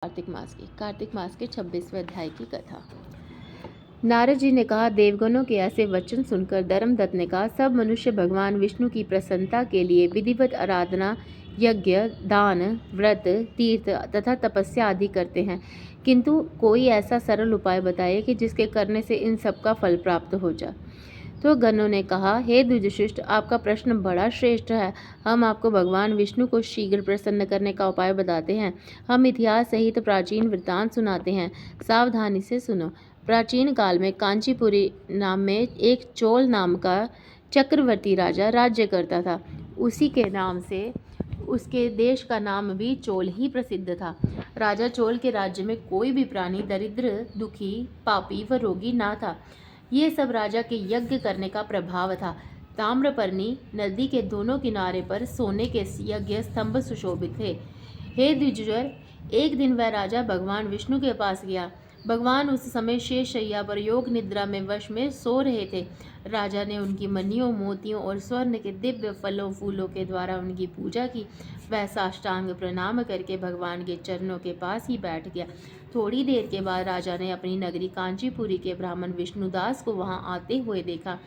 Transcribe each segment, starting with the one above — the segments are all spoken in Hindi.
कार्तिक मास के 26वें अध्याय की कथा। नारद जी ने कहा, देवगणों के ऐसे वचन सुनकर धर्मदत्त ने कहा, सब मनुष्य भगवान विष्णु की प्रसन्नता के लिए विधिवत आराधना, यज्ञ, दान, व्रत, तीर्थ तथा तपस्या आदि करते हैं, किंतु कोई ऐसा सरल उपाय बताइए कि जिसके करने से इन सब का फल प्राप्त हो जाए। तो गणों ने कहा, हे द्विजश्रेष्ठ, आपका प्रश्न बड़ा श्रेष्ठ है। हम आपको भगवान विष्णु को शीघ्र प्रसन्न करने का उपाय बताते हैं। हम इतिहास सहित प्राचीन वृत्तांत सुनाते हैं, सावधानी से सुनो। प्राचीन काल में कांचीपुरी नाम में एक चोल नाम का चक्रवर्ती राजा राज्य करता था। उसी के नाम से उसके देश का नाम भी चोल ही प्रसिद्ध था। राजा चोल के राज्य में कोई भी प्राणी दरिद्र, दुखी, पापी व रोगी ना था। ये सब राजा के यज्ञ करने का प्रभाव था। ताम्रपर्णी नदी के दोनों किनारे पर सोने के यज्ञ स्तंभ सुशोभित थे। हे द्विजवर, एक दिन वह राजा भगवान विष्णु के पास गया। भगवान उस समय शेष शैया पर योग निद्रा में वश में सो रहे थे। राजा ने उनकी मणियों, मोतियों और स्वर्ण के दिव्य फलों फूलों के द्वारा उनकी पूजा की। वह साष्टांग प्रणाम करके भगवान के चरणों के पास ही बैठ गया। थोड़ी देर के बाद राजा ने अपनी नगरी कांचीपुरी के ब्राह्मण विष्णुदास को वहां आते हुए देखा।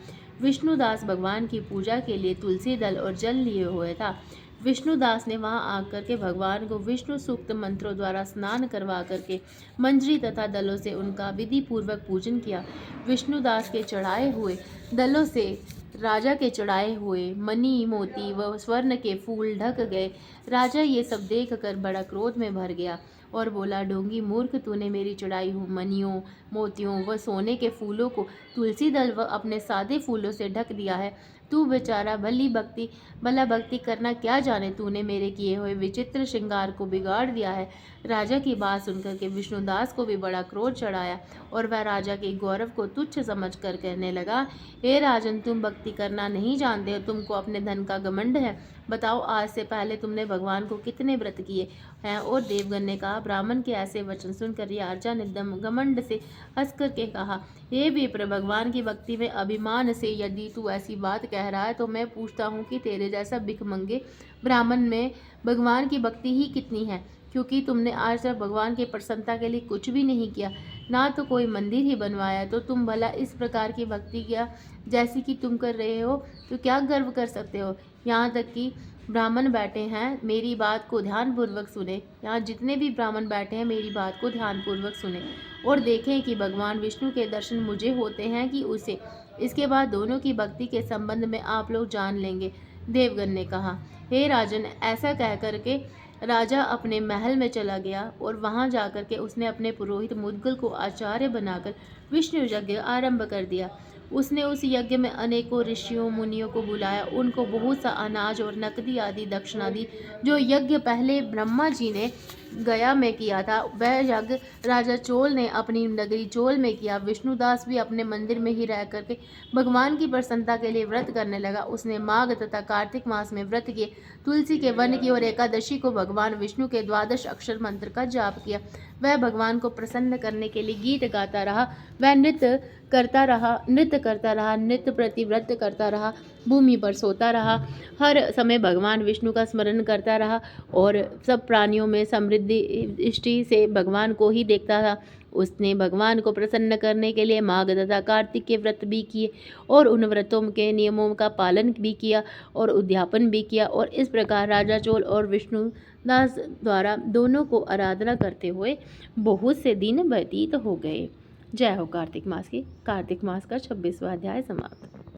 विष्णुदास भगवान की पूजा के लिए तुलसी दल और जल लिए हुए था। विष्णुदास ने वहां आकर के भगवान को विष्णु सूक्त मंत्रों द्वारा स्नान करवा करके मंजरी तथा दलों से उनका विधि पूर्वक पूजन किया। विष्णुदास के चढ़ाए हुए दलों से राजा के चढ़ाए हुए मणि, मोती व स्वर्ण के फूल ढक गए। राजा ये सब देख कर बड़ा क्रोध में भर गया और बोला, ढोंगी मूर्ख, तूने मेरी चढ़ाई हुई मणियों, मोतियों व सोने के फूलों को तुलसी दल व अपने सादे फूलों से ढक दिया है। तू बेचारा भला भक्ति करना क्या जाने, तूने मेरे किए हुए विचित्र श्रृंगार को बिगाड़ दिया है। राजा की बात सुनकर के विष्णुदास को भी बड़ा क्रोध चढ़ाया और वह राजा के गौरव को तुच्छ समझकर कहने लगा, हे राजन, तुम भक्ति करना नहीं जानते हो, तुमको अपने धन का घमंड है। बताओ, आज से पहले तुमने भगवान को कितने व्रत किए हैं? और देवगण ने कहा, ब्राह्मण के ऐसे वचन सुनकर राजा ने घमंड से हंस करके कहा, हे विप्र, भगवान की भक्ति में अभिमान से यदि तू ऐसी बात कह रहा है तो मैं पूछता हूँ कि तेरे जैसा भिखमंगे ब्राह्मण में भगवान की भक्ति ही कितनी है? क्योंकि तुमने आज तक भगवान की प्रसन्नता के लिए कुछ भी नहीं किया, ना तो कोई मंदिर ही बनवाया, तो तुम भला इस प्रकार की भक्ति किया जैसी कि तुम कर रहे हो तो क्या गर्व कर सकते हो? यहाँ तक कि ब्राह्मण बैठे हैं, मेरी बात को ध्यानपूर्वक सुने। यहाँ जितने भी ब्राह्मण बैठे हैं, मेरी बात को ध्यानपूर्वक सुने और देखें कि भगवान विष्णु के दर्शन मुझे होते हैं कि उसे। इसके बाद दोनों की भक्ति के संबंध में आप लोग जान लेंगे। देवगण ने कहा, हे राजन, ऐसा कह करके राजा अपने महल में चला गया और वहां जाकर के उसने अपने पुरोहित मुद्गल को आचार्य बनाकर विष्णु यज्ञ आरंभ कर दिया। उसने उस यज्ञ में अनेकों ऋषियों मुनियों को बुलाया, उनको बहुत सा अनाज और नकदी आदि दक्षिणा दी। जो यज्ञ पहले ब्रह्मा जी ने गया में किया था, वह यज्ञ राजा चोल ने अपनी नगरी चोल में किया। विष्णुदास भी अपने मंदिर में ही रह करके भगवान की प्रसन्नता के लिए व्रत करने लगा। उसने माघ तथा कार्तिक मास में व्रत किए, तुलसी के वन की और एकादशी को भगवान विष्णु के 12 अक्षर मंत्र का जाप किया। वह भगवान को प्रसन्न करने के लिए गीत गाता रहा। वह नृत्य करता रहा, नित्य प्रति व्रत करता रहा, भूमि पर सोता रहा, हर समय भगवान विष्णु का स्मरण करता रहा और सब प्राणियों में समृद्धि दृष्टि से भगवान को ही देखता था। उसने भगवान को प्रसन्न करने के लिए माघ तथा कार्तिक के व्रत भी किए और उन व्रतों के नियमों का पालन भी किया और उद्यापन भी किया। और इस प्रकार राजा चोल और विष्णुदास द्वारा दोनों को आराधना करते हुए बहुत से दिन व्यतीत हो गए। जय हो कार्तिक मास की। कार्तिक मास का 26वां अध्याय समाप्त।